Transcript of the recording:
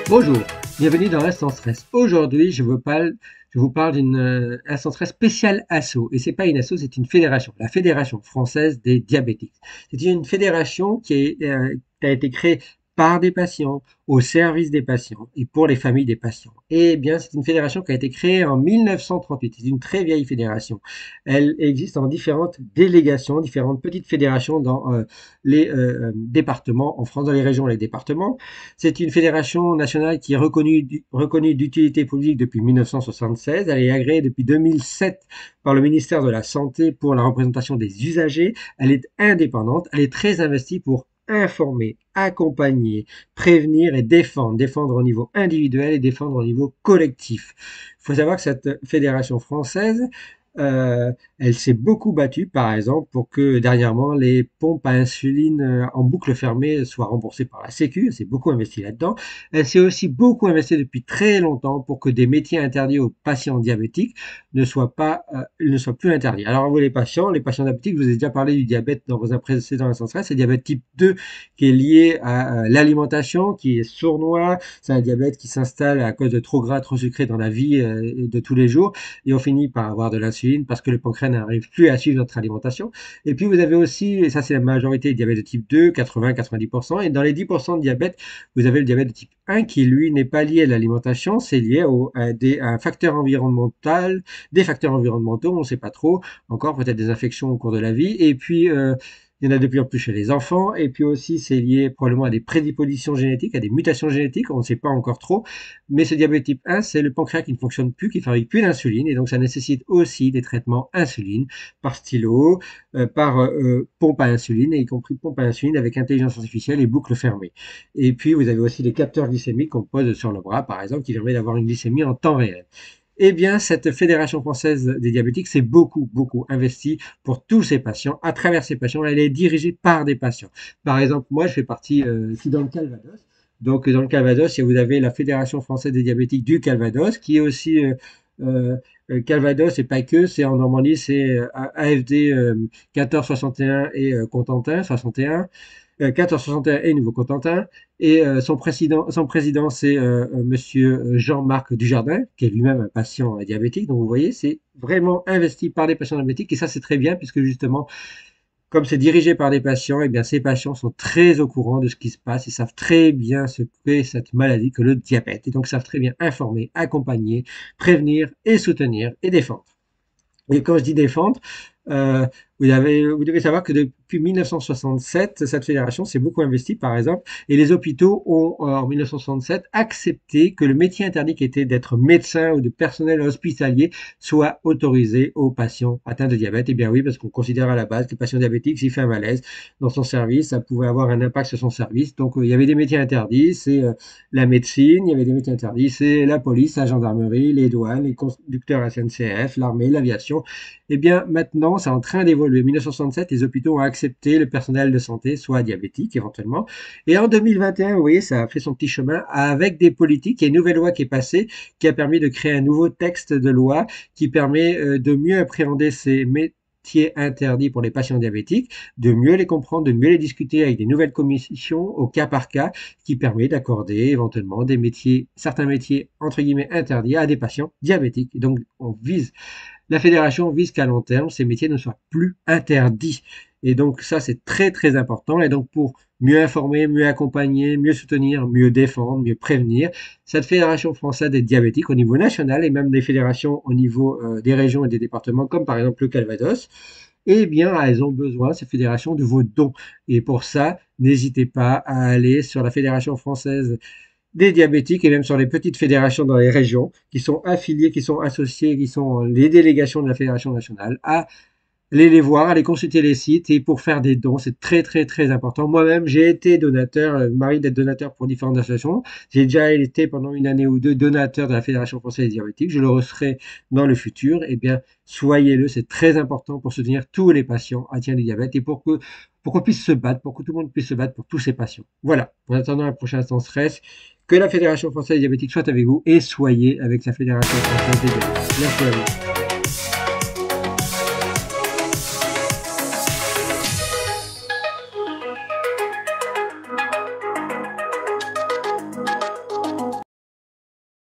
Bonjour, bienvenue dans Instant Stress. Aujourd'hui, je vous parle d'une Instant Stress spéciale asso. Et c'est pas une asso, c'est une fédération, la Fédération française des diabétiques. C'est une fédération qui a été créée par des patients, au service des patients et pour les familles des patients. Et bien, c'est une fédération qui a été créée en 1938. C'est une très vieille fédération. Elle existe en différentes délégations, différentes petites fédérations dans les départements, en France, dans les régions et les départements. C'est une fédération nationale qui est reconnue d'utilité publique depuis 1976. Elle est agréée depuis 2007 par le ministère de la Santé pour la représentation des usagers. Elle est indépendante. Elle est très investie pour informer, accompagner, prévenir et défendre. Défendre au niveau individuel et défendre au niveau collectif. Il faut savoir que cette fédération française, elle s'est beaucoup battue, par exemple, pour que dernièrement les pompes à insuline en boucle fermée soient remboursées par la Sécu. Elle s'est beaucoup investie là-dedans. Elle s'est aussi beaucoup investie depuis très longtemps pour que des métiers interdits aux patients diabétiques ne soient plus interdits. Alors vous les patients diabétiques, je vous ai déjà parlé du diabète dans vos précédents instants stress. C'est le diabète type 2 qui est lié à l'alimentation, qui est sournois. C'est un diabète qui s'installe à cause de trop gras, trop sucré dans la vie de tous les jours, et on finit par avoir de l'insuline parce que le pancréas n'arrive plus à suivre notre alimentation. Et puis vous avez aussi, et ça c'est la majorité, le diabète de type 2, 80-90%, et dans les 10% de diabète, vous avez le diabète de type 1 qui lui n'est pas lié à l'alimentation, c'est lié à un facteur environnemental, des facteurs environnementaux, on ne sait pas trop, encore peut-être des infections au cours de la vie, et puis il y en a de plus en plus chez les enfants, et puis aussi c'est lié probablement à des prédispositions génétiques, à des mutations génétiques, on ne sait pas encore trop, mais ce diabète type 1, c'est le pancréas qui ne fonctionne plus, qui ne fabrique plus d'insuline, et donc ça nécessite aussi des traitements insuline, par stylo, par pompe à insuline, et y compris pompe à insuline avec intelligence artificielle et boucle fermée. Et puis vous avez aussi des capteurs glycémiques qu'on pose sur le bras, par exemple, qui permet d'avoir une glycémie en temps réel. Eh bien, cette Fédération française des diabétiques s'est beaucoup, beaucoup investie pour tous ces patients. À travers ces patients, elle est dirigée par des patients. Par exemple, moi, je fais partie ici dans le Calvados. Donc, dans le Calvados, vous avez la Fédération française des diabétiques du Calvados, qui est aussi Calvados, et pas que, c'est en Normandie, c'est AFD 1461 et Cotentin 61. 1461 et Nouveau-Cotentin. Et son président c'est Monsieur Jean-Marc Dujardin, qui est lui-même un patient diabétique. Donc vous voyez, c'est vraiment investi par des patients diabétiques. Et ça, c'est très bien, puisque justement, comme c'est dirigé par des patients, et bien ces patients sont très au courant de ce qui se passe. Ils savent très bien ce qu'est cette maladie, que le diabète. Et donc, ils savent très bien informer, accompagner, prévenir et soutenir et défendre. Et quand je dis défendre, euh, vous devez savoir que depuis 1967, cette fédération s'est beaucoup investie, par exemple, et les hôpitaux ont, en 1967, accepté que le métier interdit qui était d'être médecin ou de personnel hospitalier soit autorisé aux patients atteints de diabète. Eh bien oui, parce qu'on considère à la base que le patient diabétique, s'il fait un malaise dans son service, ça pouvait avoir un impact sur son service. Donc, il y avait des métiers interdits, c'est la médecine, il y avait des métiers interdits, c'est la police, la gendarmerie, les douanes, les conducteurs SNCF, l'armée, l'aviation. Eh bien, maintenant, c'est en train d'évoluer. En 1967, les hôpitaux ont accepté le personnel de santé soit diabétique, éventuellement. Et en 2021, vous voyez, ça a fait son petit chemin avec des politiques. Il y a une nouvelle loi qui est passée, qui a permis de créer un nouveau texte de loi qui permet de mieux appréhender ces métiers interdits pour les patients diabétiques, de mieux les comprendre, de mieux les discuter avec des nouvelles commissions au cas par cas, qui permet d'accorder éventuellement certains métiers, entre guillemets, interdits à des patients diabétiques. Et donc, la fédération vise qu'à long terme, ces métiers ne soient plus interdits. Et donc ça, c'est très très important. Et donc pour mieux informer, mieux accompagner, mieux soutenir, mieux défendre, mieux prévenir, cette fédération française des diabétiques au niveau national et même des fédérations au niveau des régions et des départements, comme par exemple le Calvados, eh bien, elles ont besoin, ces fédérations, de vos dons. Et pour ça, n'hésitez pas à aller sur la Fédération française des diabétiques et même sur les petites fédérations dans les régions qui sont affiliées, qui sont associées, qui sont les délégations de la fédération nationale, à aller les voir, aller consulter les sites et pour faire des dons, c'est très très très important. Moi-même, j'ai été donateur, m'arrive d'être donateur pour différentes associations. J'ai déjà été pendant une année ou deux donateur de la Fédération française des diabétiques. Je le serai dans le futur. Eh bien, soyez-le, c'est très important pour soutenir tous les patients atteints du diabète et pour qu'on puisse se battre, pour que tout le monde puisse se battre pour tous ces patients. Voilà. En attendant un prochain instant stress, que la Fédération française des diabétiques soit avec vous et soyez avec la Fédération française des diabétiques. Merci à vous.